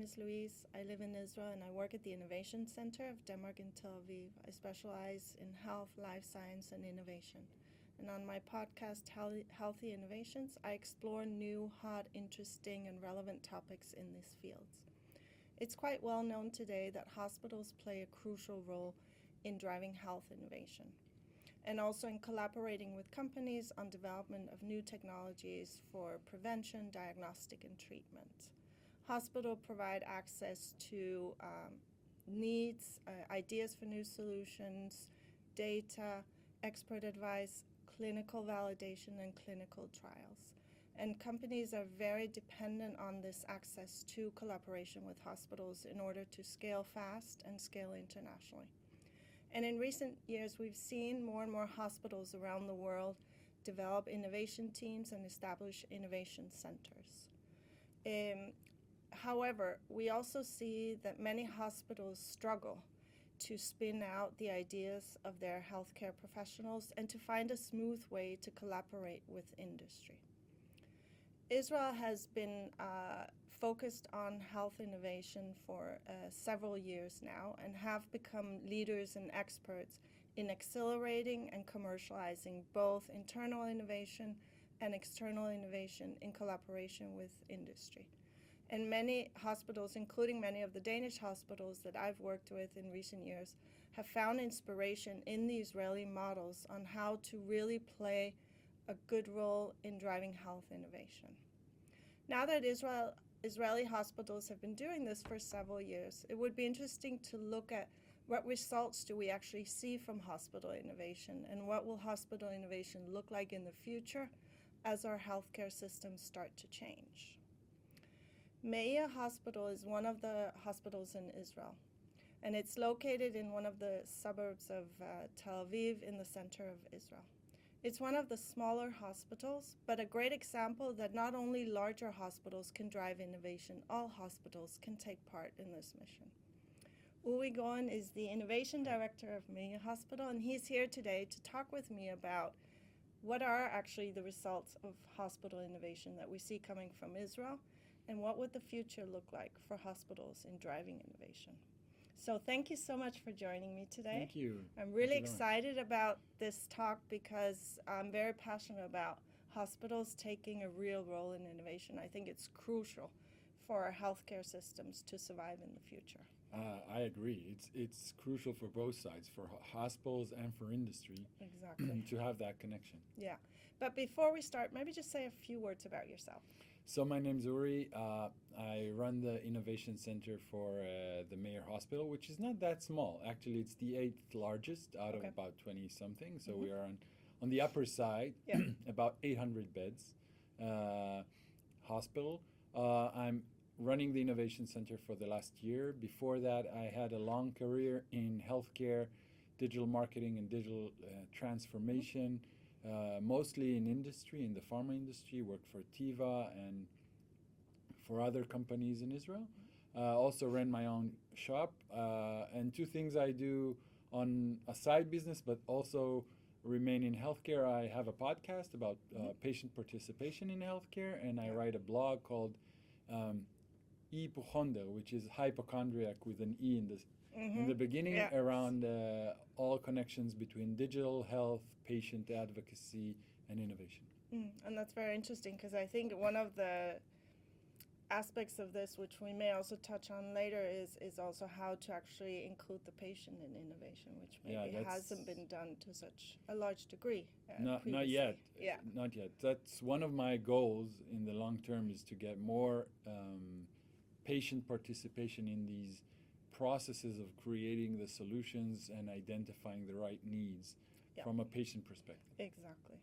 is Louise. I live in Israel and I work at the Innovation Center of Denmark in Tel Aviv. I specialize in health, life science, and innovation. And on my podcast, Healthy Innovations, I explore new, hot, interesting, and relevant topics in these fields. It's quite well known today that hospitals play a crucial role in driving health innovation, and also in collaborating with companies on development of new technologies for prevention, diagnostic, and treatment. Hospitals provide access to needs, ideas for new solutions, data, expert advice, clinical validation, and clinical trials. And companies are very dependent on this access to collaboration with hospitals in order to scale fast and scale internationally. And in recent years, we've seen more and more hospitals around the world develop innovation teams and establish innovation centers. However, we also see that many hospitals struggle to spin out the ideas of their healthcare professionals and to find a smooth way to collaborate with industry. Israel has been focused on health innovation for several years now and have become leaders and experts in accelerating and commercializing both internal innovation and external innovation in collaboration with industry. And many hospitals, including many of the Danish hospitals that I've worked with in recent years, have found inspiration in the Israeli models on how to really play a good role in driving health innovation. Now that Israeli hospitals have been doing this for several years, it would be interesting to look at what results do we actually see from hospital innovation and what will hospital innovation look like in the future as our healthcare systems start to change. Meir Hospital is one of the hospitals in Israel, and it's located in one of the suburbs of Tel Aviv in the center of Israel. It's one of the smaller hospitals, but a great example that not only larger hospitals can drive innovation, all hospitals can take part in this mission. Uri Goren is the Innovation Director of Meir Hospital, and he's here today to talk with me about what are actually the results of hospital innovation that we see coming from Israel, and what would the future look like for hospitals in driving innovation. So thank you so much for joining me today. Thank you. I'm really excited about this talk because I'm very passionate about hospitals taking a real role in innovation. I think it's crucial for our healthcare systems to survive in the future. I agree. It's crucial for both sides, for hospitals and for industry. Exactly. To have that connection. Yeah. But before we start, maybe just say a few words about yourself. So my name's Uri. I run the Innovation Center for the Meir Hospital, which is not that small. Actually, it's the 8th largest out of about 20-something. So we are on the upper side, about 800 beds hospital. I'm running the Innovation Center for the last year. Before that, I had a long career in healthcare, digital marketing, and digital transformation. Mostly in industry, in the pharma industry, worked for Teva and for other companies in Israel. Also ran my own shop. And two things I do on a side business, but also remain in healthcare. I have a podcast about patient participation in healthcare, and I write a blog called Hypochonder, which is hypochondriac with an E in the beginning, around all connections between digital health, patient advocacy, and innovation. And that's very interesting because I think one of the aspects of this, which we may also touch on later, is also how to actually include the patient in innovation, which maybe hasn't been done to such a large degree. Not yet. Yeah. Not yet. That's one of my goals in the long term, is to get more patient participation in these processes of creating the solutions and identifying the right needs from a patient perspective. Exactly.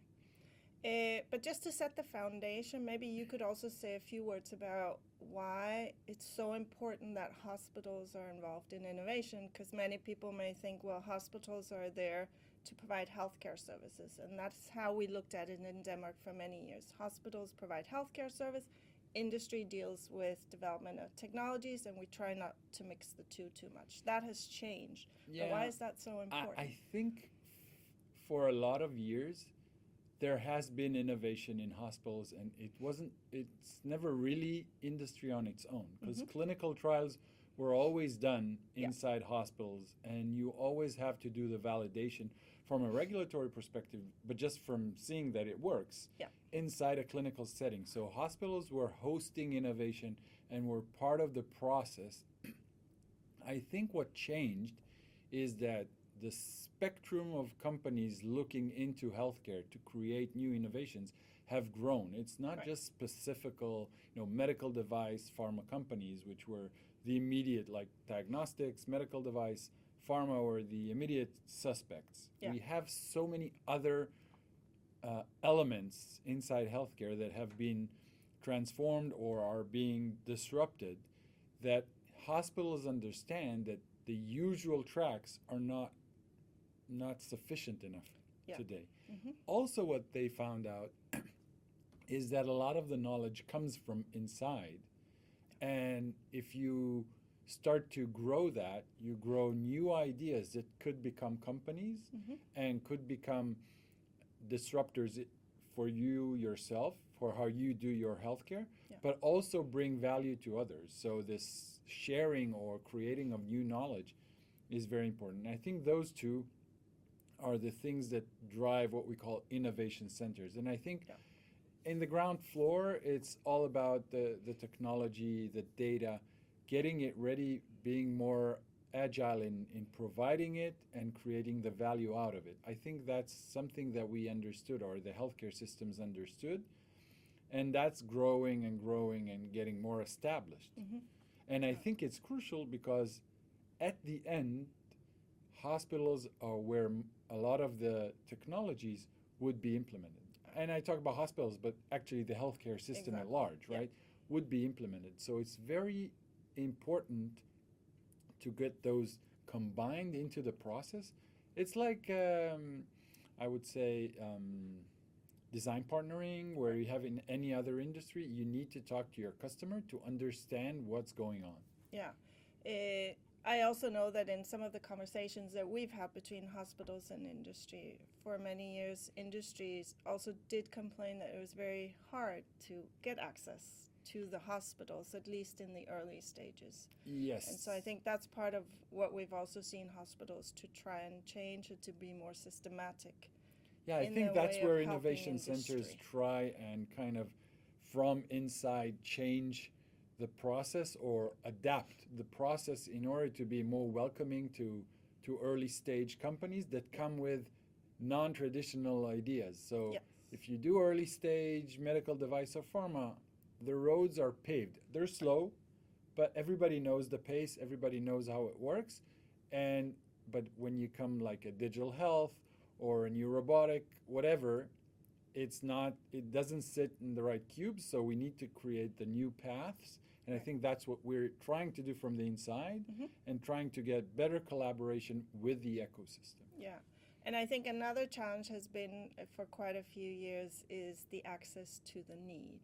But just to set the foundation, maybe you could also say a few words about why it's so important that hospitals are involved in innovation, because many people may think, well, hospitals are there to provide healthcare services, and that's how we looked at it in Denmark for many years. Hospitals provide healthcare service, industry deals with development of technologies, and we try not to mix the two too much. That has changed. But why is that so important? I think for a lot of years, there has been innovation in hospitals, and it's never really industry on its own, because clinical trials were always done inside hospitals, and you always have to do the validation from a regulatory perspective, but just from seeing that it works inside a clinical setting. So hospitals were hosting innovation and were part of the process. I think what changed is that the spectrum of companies looking into healthcare to create new innovations have grown. It's not just specifical, medical device pharma companies, which were the immediate, like diagnostics, medical device, pharma were the immediate suspects. We have so many other elements inside healthcare that have been transformed or are being disrupted, that hospitals understand that the usual tracks are not sufficient enough today. Also, what they found out is that a lot of the knowledge comes from inside, and if you start to grow that, you grow new ideas that could become companies and could become disruptors for you yourself, for how you do your healthcare, but also bring value to others. So this sharing or creating of new knowledge is very important. I think those two are the things that drive what we call innovation centers. And I think in the ground floor, it's all about the technology, the data, getting it ready, being more agile in providing it and creating the value out of it. I think that's something that we understood, or the healthcare systems understood, and that's growing and growing and getting more established. And I think it's crucial because at the end, hospitals are where a lot of the technologies would be implemented. And I talk about hospitals, but actually the healthcare system at large, right, would be implemented. So it's very important to get those combined into the process. It's like, I would say, design partnering, where you have in any other industry. You need to talk to your customer to understand what's going on. I also know that in some of the conversations that we've had between hospitals and industry, for many years, industries also did complain that it was very hard to get access to the hospitals, at least in the early stages. Yes. And so I think that's part of what we've also seen hospitals to try and change it to be more systematic. Yeah, I think that's where innovation centers try and kind of from inside change the process or adapt the process in order to be more welcoming to early stage companies that come with non-traditional ideas. So if you do early stage medical device or pharma, the roads are paved. They're slow, but everybody knows the pace, everybody knows how it works. But when you come like a digital health or a new robotic, whatever, it doesn't sit in the right cubes, so we need to create the new paths. And I think that's what we're trying to do from the inside and trying to get better collaboration with the ecosystem. Yeah. And I think another challenge has been for quite a few years is the access to the need,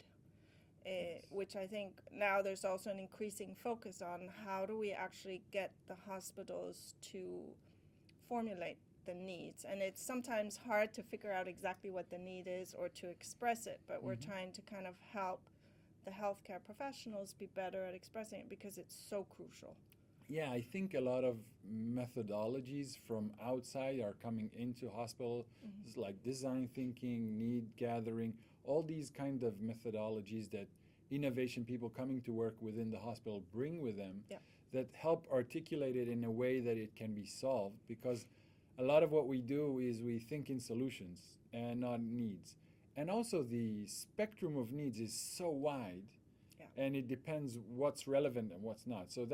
which I think now there's also an increasing focus on how do we actually get the hospitals to formulate the needs. And it's sometimes hard to figure out exactly what the need is or to express it, but we're trying to kind of help the healthcare professionals be better at expressing it because it's so crucial. Yeah, I think a lot of methodologies from outside are coming into hospitals, like design thinking, need gathering, all these kind of methodologies that innovation people coming to work within the hospital bring with them that help articulate it in a way that it can be solved, because a lot of what we do is we think in solutions and not needs. And also the spectrum of needs is so wide, and it depends what's relevant and what's not. So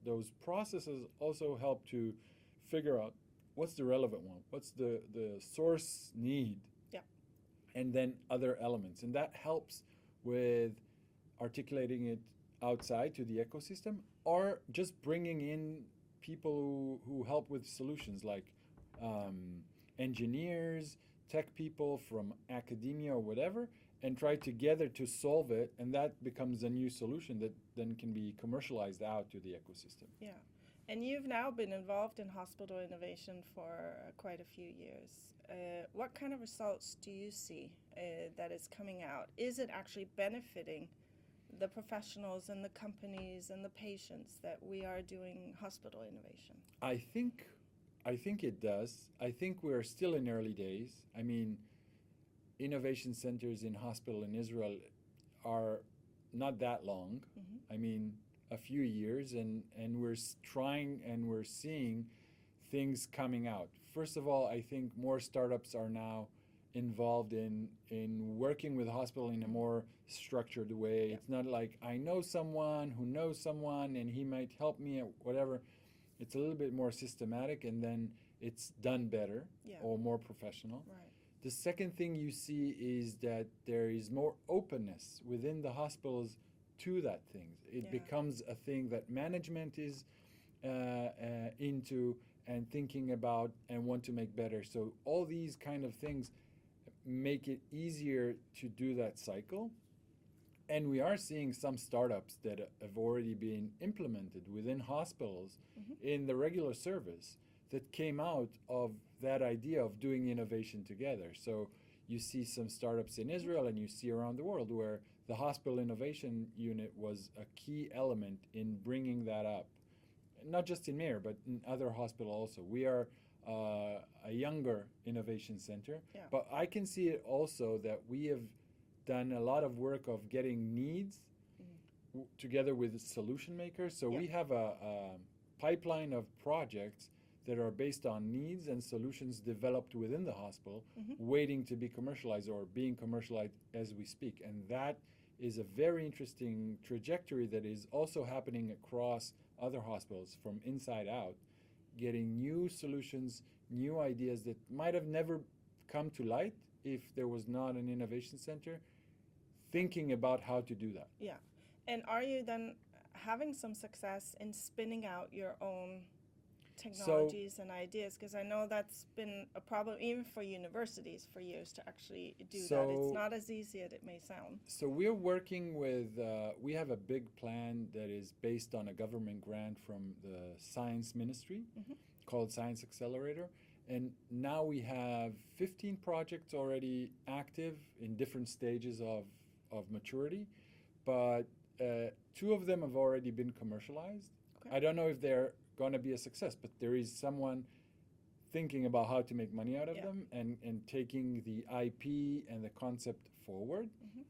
those processes also help to figure out what's the relevant one, what's the source need, and then other elements. And that helps with articulating it outside to the ecosystem, or just bringing in people who help with solutions, like engineers, tech people from academia or whatever, and try together to solve it, and that becomes a new solution that then can be commercialized out to the ecosystem. Yeah, And you've now been involved in hospital innovation for quite a few years. What kind of results do you see that is coming out? Is it actually benefiting the professionals and the companies and the patients that we are doing hospital innovation? I think it does. I think we're still in early days. I mean, innovation centers in hospital in Israel are not that long. Mm-hmm. I mean, a few years, and we're trying and we're seeing things coming out. First of all, I think more startups are now involved in working with hospital in a more structured way. Yeah. It's not like I know someone who knows someone and he might help me at whatever. It's a little bit more systematic, and then it's done better Yeah. or more professional. Right. The second thing you see is that there is more openness within the hospitals to that thing. It Yeah. becomes a thing that management is into and thinking about and want to make better. So all these kind of things make it easier to do that cycle. And we are seeing some startups that have already been implemented within hospitals Mm-hmm. in the regular service that came out of that idea of doing innovation together. So you see some startups in Israel and you see around the world where the hospital innovation unit was a key element in bringing that up. Not just in Meir, but in other hospitals also. We are a younger innovation center, Yeah. but I can see it also that we have done a lot of work of getting needs together with solution makers. So Yeah. we have a pipeline of projects that are based on needs and solutions developed within the hospital, Mm-hmm. waiting to be commercialized or being commercialized as we speak. And that is a very interesting trajectory that is also happening across other hospitals from inside out, getting new solutions, new ideas that might have never come to light if there was not an innovation center thinking about how to do that. Yeah. And are you then having some success in spinning out your own technologies and ideas? Because I know that's been a problem even for universities for years to actually do that. It's not as easy as it may sound. So we're working with, we have a big plan that is based on a government grant from the Science Ministry Mm-hmm. called Science Accelerator. And now we have 15 projects already active in different stages of maturity, but 2 of them have already been commercialized. Okay. I don't know if they're going to be a success, but there is someone thinking about how to make money out of Yeah. them and taking the IP and the concept forward. Mm-hmm.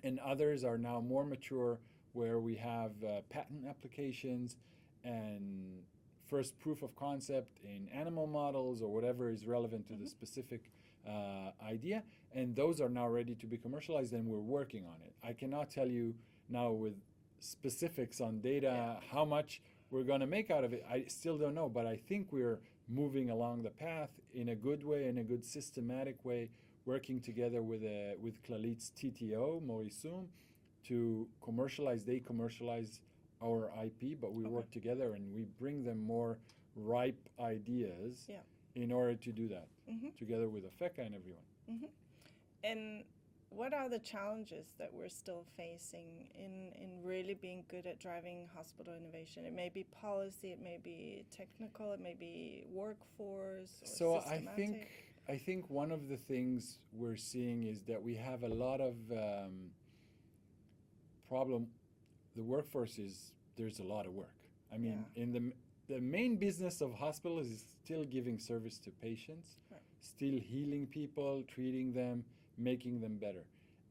And others are now more mature, where we have patent applications and first proof of concept in animal models or whatever is relevant to the specific idea. And those are now ready to be commercialized, and we're working on it. I cannot tell you now with specifics on data how much we're going to make out of it. I still don't know, but I think we're moving along the path in a good way, in a good systematic way, working together with Klalit's TTO, Morisum, to commercialize. They commercialize our IP, but we work together and we bring them more ripe ideas in order to do that, together with AFECA and everyone. Mm-hmm. And what are the challenges that we're still facing in really being good at driving hospital innovation? It may be policy, it may be technical, it may be workforce, or So systematic. I think one of the things we're seeing is that we have a lot of problem. The workforce there's a lot of work. I mean, in the main business of hospitals is still giving service to patients, still healing people, treating them, making them better.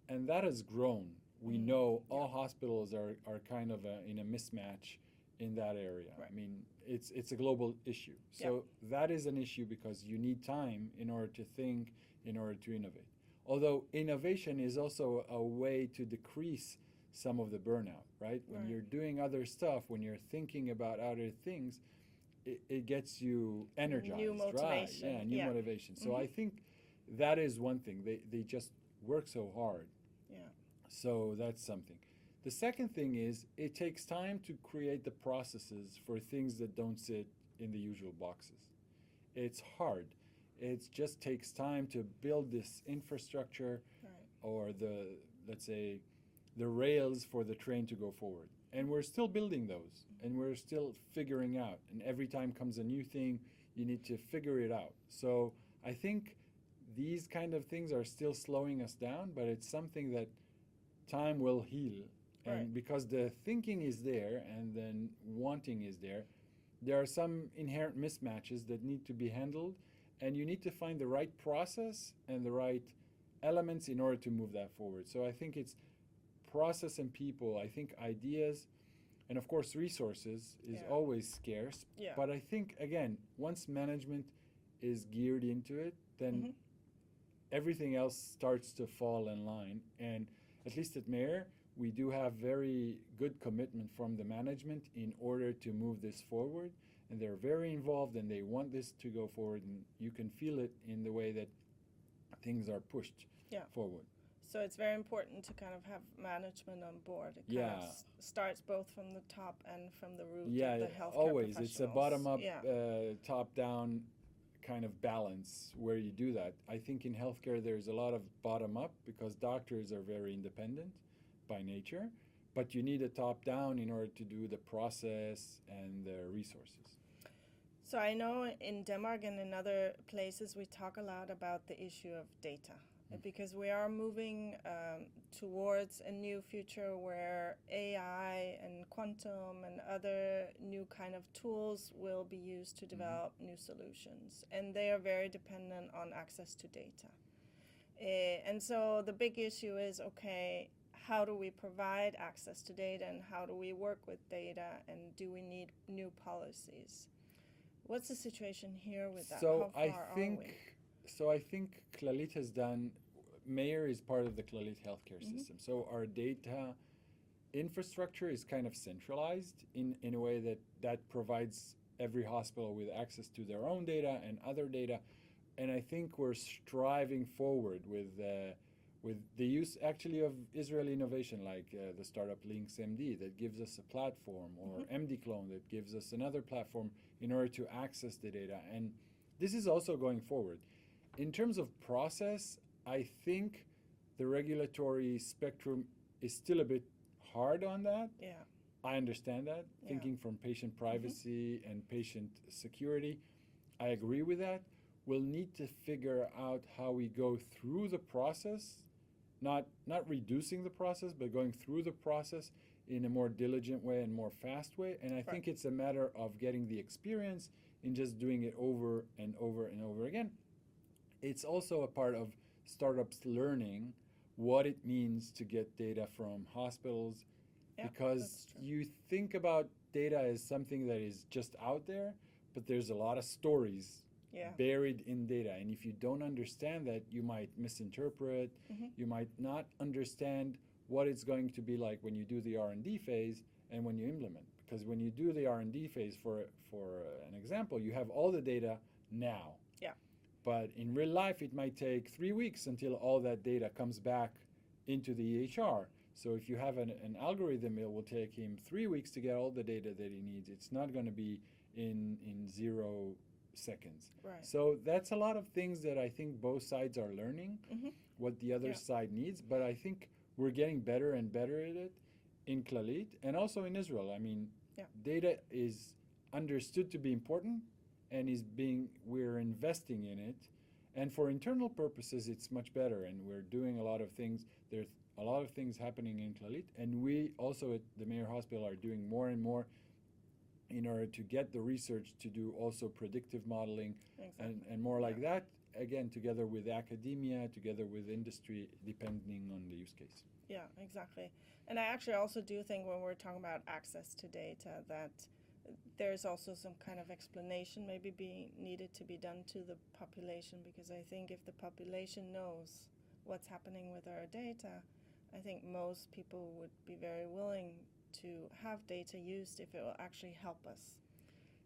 And that has grown. We know all hospitals are kind of in a mismatch in that area. Right. I mean, it's a global issue. So that is an issue because you need time in order to think, in order to innovate. Although innovation is also a way to decrease some of the burnout, right? When you're doing other stuff, when you're thinking about other things, it gets you energized, New motivation. right? Yeah, new motivation. So I think that is one thing. They just work so hard. Yeah. So that's something. The second thing is it takes time to create the processes for things that don't sit in the usual boxes. It's hard. It just takes time to build this infrastructure or let's say, the rails for the train to go forward. And we're still building those, and we're still figuring out. And every time comes a new thing, you need to figure it out. So I think these kind of things are still slowing us down, but it's something that time will heal. And Right. because the thinking is there and then wanting is there, there are some inherent mismatches that need to be handled, and you need to find the right process and the right elements in order to move that forward. So I think it's process and people. I think ideas and of course resources is Yeah. always scarce. Yeah. But I think again, once management is geared into it, then Mhm. everything else starts to fall in line. And at least at Meir, we do have very good commitment from the management in order to move this forward. And they're very involved and they want this to go forward. And you can feel it in the way that things are pushed Yeah. forward. So it's very important to kind of have management on board. It kind Yeah. of starts both from the top and from the root Yeah, of the healthcare always. It's a professionals. bottom up, Yeah. top down kind of balance where you do that. I think in healthcare there's a lot of bottom up because doctors are very independent by nature, but you need a top down in order to do the process and the resources. So I know in Denmark and in other places we talk a lot about the issue of data because we are moving towards a new future where AI and quantum and other new kind of tools will be used to develop new solutions, and they are very dependent on access to data. And so the big issue is, okay, how do we provide access to data and how do we work with data, and do we need new policies? What's the situation here with that? So How far are we? I think Clalit has done. Meir is part of the Clalit healthcare system. So our data infrastructure is kind of centralized in a way that provides every hospital with access to their own data and other data. And I think we're striving forward with the use actually of Israeli innovation, like the startup Links MD that gives us a platform, or MD Clone that gives us another platform in order to access the data. And this is also going forward. In terms of process, I think the regulatory spectrum is still a bit hard on that. Yeah. I understand that, Yeah. thinking from patient privacy and patient security. I agree with that. We'll need to figure out how we go through the process, not reducing the process, but going through the process in a more diligent way and more fast way. And I think it's a matter of getting the experience in just doing it over and over and over again. It's also a part of startups learning what it means to get data from hospitals, because you think about data as something that is just out there, but there's a lot of stories buried in data. And if you don't understand that, you might misinterpret, you might not understand what it's going to be like when you do the R&D phase and when you implement. Because when you do the R&D phase, for an example, you have all the data now. Yeah. But in real life, it might take 3 weeks until all that data comes back into the EHR. So if you have an algorithm, it will take him 3 weeks to get all the data that he needs. It's not going to be in 0 seconds. Right. So that's a lot of things that I think both sides are learning, what the other side needs. But I think we're getting better and better at it in Clalit and also in Israel. I mean, data is understood to be important, and we're investing in it. And for internal purposes, it's much better, and we're doing a lot of things. There's a lot of things happening in Clalit, and we also at the Meir Hospital are doing more and more in order to get the research to do also predictive modeling and more like that, again, together with academia, together with industry, depending on the use case. Yeah, exactly. And I actually also do think when we're talking about access to data that there's also some kind of explanation maybe needed to be done to the population, because I think if the population knows what's happening with our data, I think most people would be very willing to have data used if it will actually help us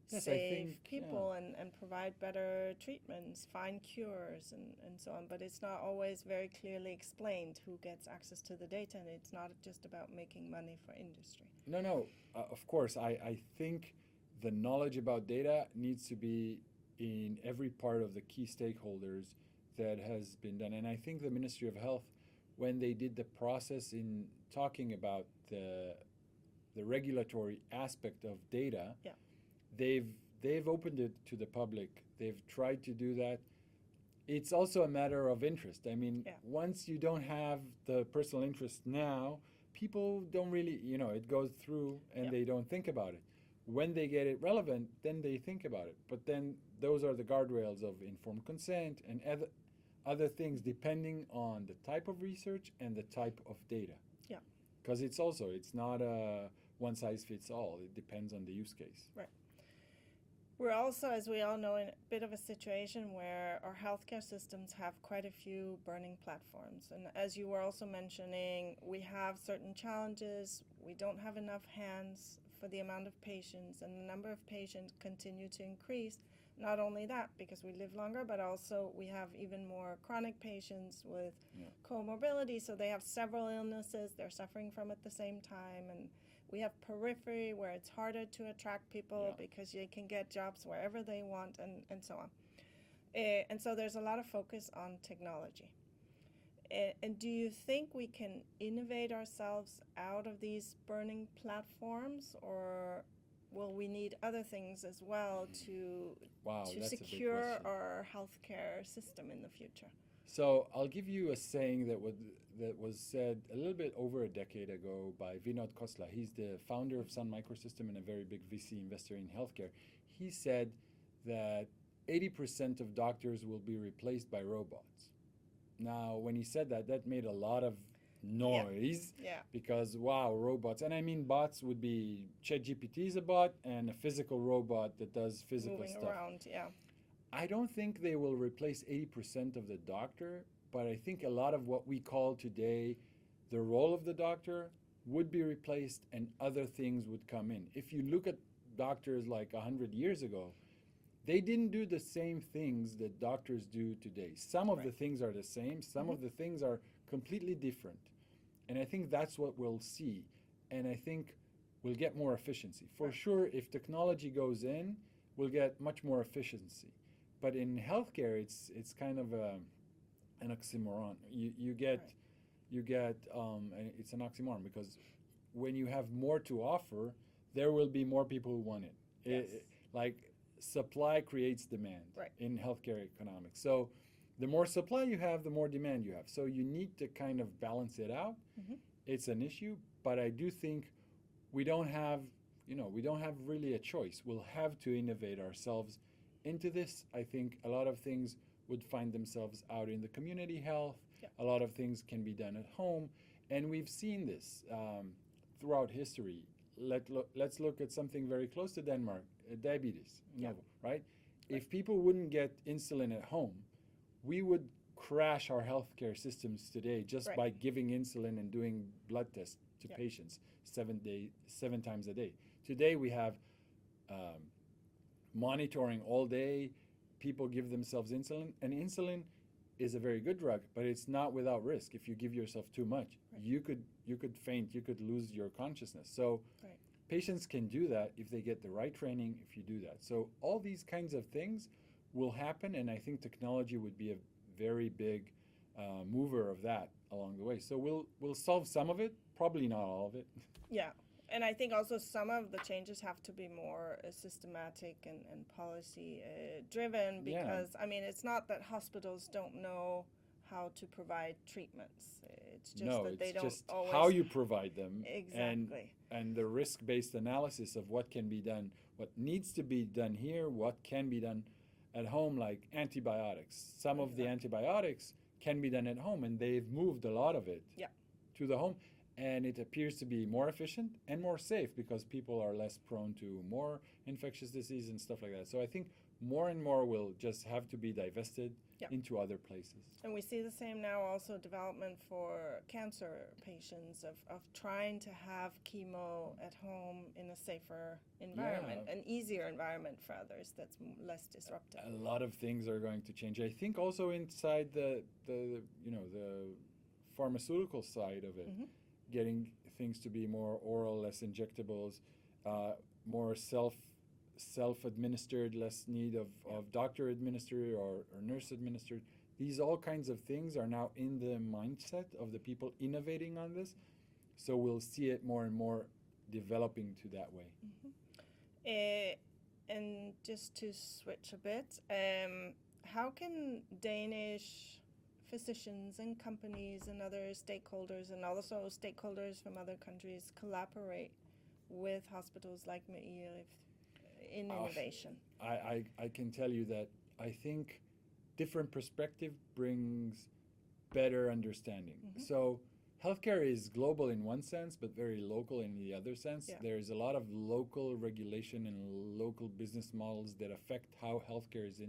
save people and provide better treatments, find cures and so on. But it's not always very clearly explained who gets access to the data, and it's not just about making money for industry. No, of course. I think the knowledge about data needs to be in every part of the key stakeholders that has been done. And I think the Ministry of Health, when they did the process in talking about the the regulatory aspect of data, Yeah. they've opened it to the public. They've tried to do that. It's also a matter of interest. I mean, Yeah. once you don't have the personal interest now, people don't really, it goes through and Yeah. they don't think about it. When they get it relevant, then they think about it. But then those are the guardrails of informed consent and other things depending on the type of research and the type of data. Yeah. Because it's not a one size fits all. It depends on the use case. Right. We're also, as we all know, in a bit of a situation where our healthcare systems have quite a few burning platforms. And as you were also mentioning, we have certain challenges. We don't have enough hands for the amount of patients, and the number of patients continue to increase. Not only that, because we live longer, but also we have even more chronic patients with comorbidity, so they have several illnesses they're suffering from at the same time. And we have periphery where it's harder to attract people because they can get jobs wherever they want, and so on. And so there's a lot of focus on technology. And do you think we can innovate ourselves out of these burning platforms, or will we need other things as well to secure our healthcare system in the future? So I'll give you a saying that was said a little bit over a decade ago by Vinod Khosla. He's the founder of Sun Microsystem and a very big VC investor in healthcare. He said that 80% of doctors will be replaced by robots. Now, when he said that, that made a lot of noise because, wow, robots. And I mean, bots would be ChatGPT is a bot and a physical robot that does physical Moving stuff. around, I don't think they will replace 80% of the doctor, but I think a lot of what we call today the role of the doctor would be replaced and other things would come in. If you look at doctors like 100 years ago, they didn't do the same things that doctors do today. Some of the things are the same, some of the things are completely different. And I think that's what we'll see. And I think we'll get more efficiency. For sure, if technology goes in, we'll get much more efficiency. But in healthcare, it's kind of an oxymoron. You get it's an oxymoron because when you have more to offer, there will be more people who want it. Like supply creates demand in healthcare economics. So the more supply you have, the more demand you have. So you need to kind of balance it out. It's an issue, but I do think we don't have really a choice. We'll have to innovate ourselves into this. I think a lot of things would find themselves out in the community health. A lot of things can be done at home. And we've seen this throughout history. Let's look at something very close to Denmark, diabetes, right? If people wouldn't get insulin at home, we would crash our healthcare systems today just by giving insulin and doing blood tests to patients 7 times a day. Today we have monitoring all day. People give themselves insulin, and insulin is a very good drug, but it's not without risk. If you give yourself too much, you could faint, you could lose your consciousness. So patients can do that if they get the right training, if you do that. So all these kinds of things will happen, and I think technology would be a very big mover of that along the way. So we'll solve some of it, probably not all of it. Yeah. And I think also some of the changes have to be more systematic and policy driven because, I mean, it's not that hospitals don't know how to provide treatments. It's just that they don't just always... how you provide them. Exactly. And the risk-based analysis of what can be done, what needs to be done here, what can be done at home, like antibiotics. Some of the antibiotics can be done at home, and they've moved a lot of it to the home. And it appears to be more efficient and more safe because people are less prone to more infectious disease and stuff like that. So I think more and more will just have to be divested into other places. And we see the same now also development for cancer patients of trying to have chemo at home in a safer environment, an easier environment for others that's less disruptive. A lot of things are going to change. I think also inside the pharmaceutical side of it. Getting things to be more oral, less injectables, more self-administered, less need of doctor administered or nurse administered. These all kinds of things are now in the mindset of the people innovating on this. So we'll see it more and more developing to that way. And just to switch a bit, how can Danish physicians and companies and other stakeholders and also stakeholders from other countries collaborate with hospitals like Meir in innovation? I can tell you that I think different perspective brings better understanding. So healthcare is global in one sense, but very local in the other sense. Yeah. There's a lot of local regulation and local business models that affect how healthcare is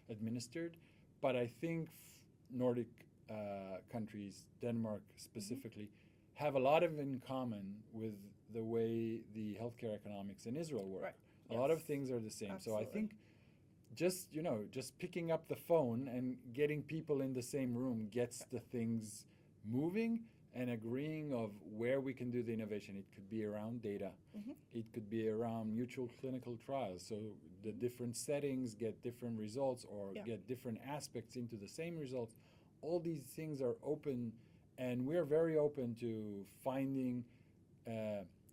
administered. But I think Nordic countries, Denmark specifically, have a lot of in common with the way the healthcare economics in Israel work. Right. A lot of things are the same. Absolutely. So I think just picking up the phone and getting people in the same room gets the things moving and agreeing of where we can do the innovation. It could be around data. It could be around mutual clinical trials. So the different settings get different results or get different aspects into the same results. All these things are open, and we're very open to finding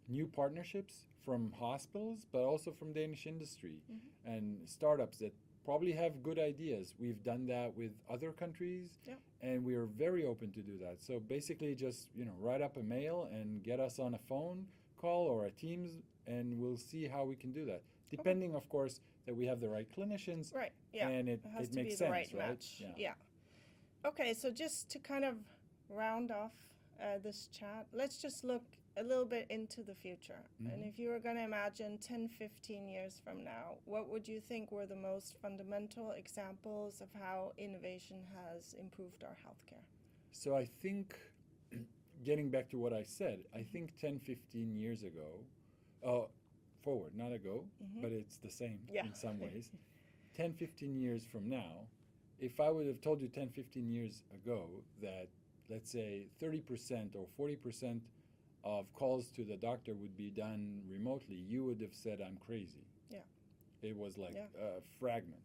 new partnerships from hospitals, but also from Danish industry and startups that probably have good ideas. We've done that with other countries, and we are very open to do that. So basically just, write up a mail and get us on a phone call or a Teams, and we'll see how we can do that. Depending, of course, that we have the right clinicians, right? Yeah, and it has to makes be sense, the right right? match. Yeah. Okay, so just to kind of round off this chat, let's just look a little bit into the future. And if you were going to imagine 10, 15 years from now, what would you think were the most fundamental examples of how innovation has improved our healthcare? So I think, getting back to what I said, I think 10, 15 years ago, forward, not ago, but it's the same in some ways. 10, 15 years from now, if I would have told you 10, 15 years ago that, let's say, 30% or 40% of calls to the doctor would be done remotely, you would have said, I'm crazy. Yeah. It was like a fragment.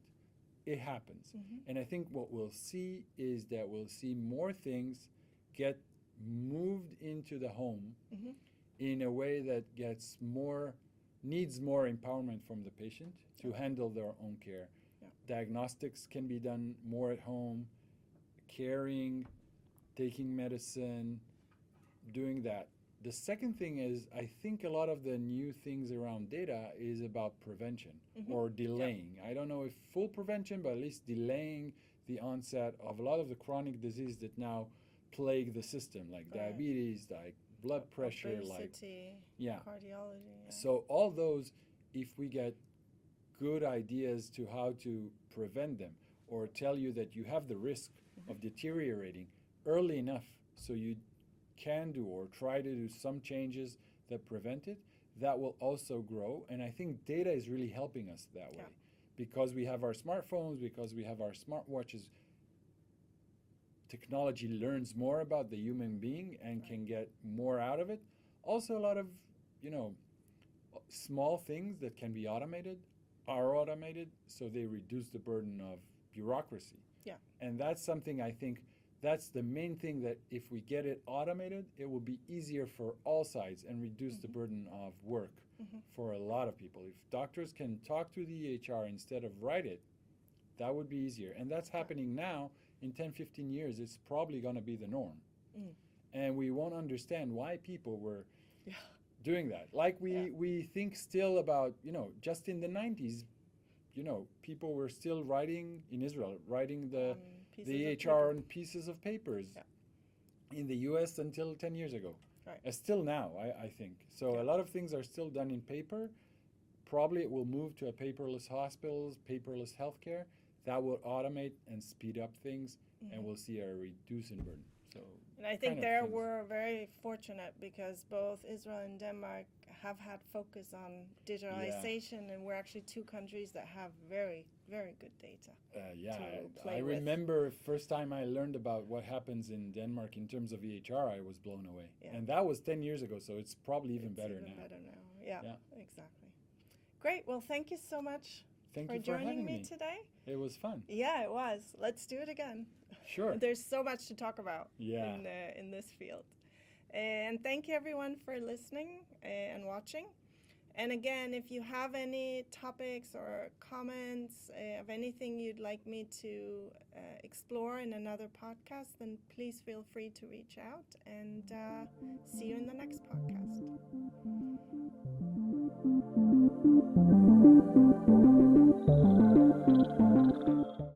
It happens. And I think what we'll see is that we'll see more things get moved into the home in a way that needs more empowerment from the patient to handle their own care. Diagnostics can be done more at home, caring, taking medicine, doing that. The second thing is, I think a lot of the new things around data is about prevention or delaying. I don't know if full prevention, but at least delaying the onset of a lot of the chronic disease that now plague the system, like diabetes, like blood pressure, obesity, cardiology. So all those, if we get good ideas to how to prevent them or tell you that you have the risk of deteriorating early enough so you can do or try to do some changes that prevent it, that will also grow. And I think data is really helping us that way. Because we have our smartphones, because we have our smartwatches, technology learns more about the human being and can get more out of it. Also a lot of, small things that can be automated are automated, so they reduce the burden of bureaucracy. And that's something I think that's the main thing, that if we get it automated, it will be easier for all sides and reduce the burden of work for a lot of people. If doctors can talk to the EHR instead of write it, that would be easier. And that's happening now. In 10, 15 years, it's probably going to be the norm. And we won't understand why people were doing that. Like we think still about, just in the 90s, people were still writing in Israel, writing the EHR on pieces of papers in the US until 10 years ago. Still now, I think. So a lot of things are still done in paper. Probably it will move to a paperless hospitals, paperless healthcare. That will automate and speed up things, and we'll see a reduce in burden. So, and I think there we're very fortunate because both Israel and Denmark have had focus on digitalization, and we're actually two countries that have very, very good data. I remember first time I learned about what happens in Denmark in terms of EHR, I was blown away. And that was 10 years ago, so it's probably even better now. Yeah, exactly. Great. Well, thank you so much for joining me today. It was fun. Yeah, it was. Let's do it again. Sure. There's so much to talk about in this field. And thank you everyone for listening and watching. And again, if you have any topics or comments of anything you'd like me to explore in another podcast, then please feel free to reach out, and see you in the next podcast.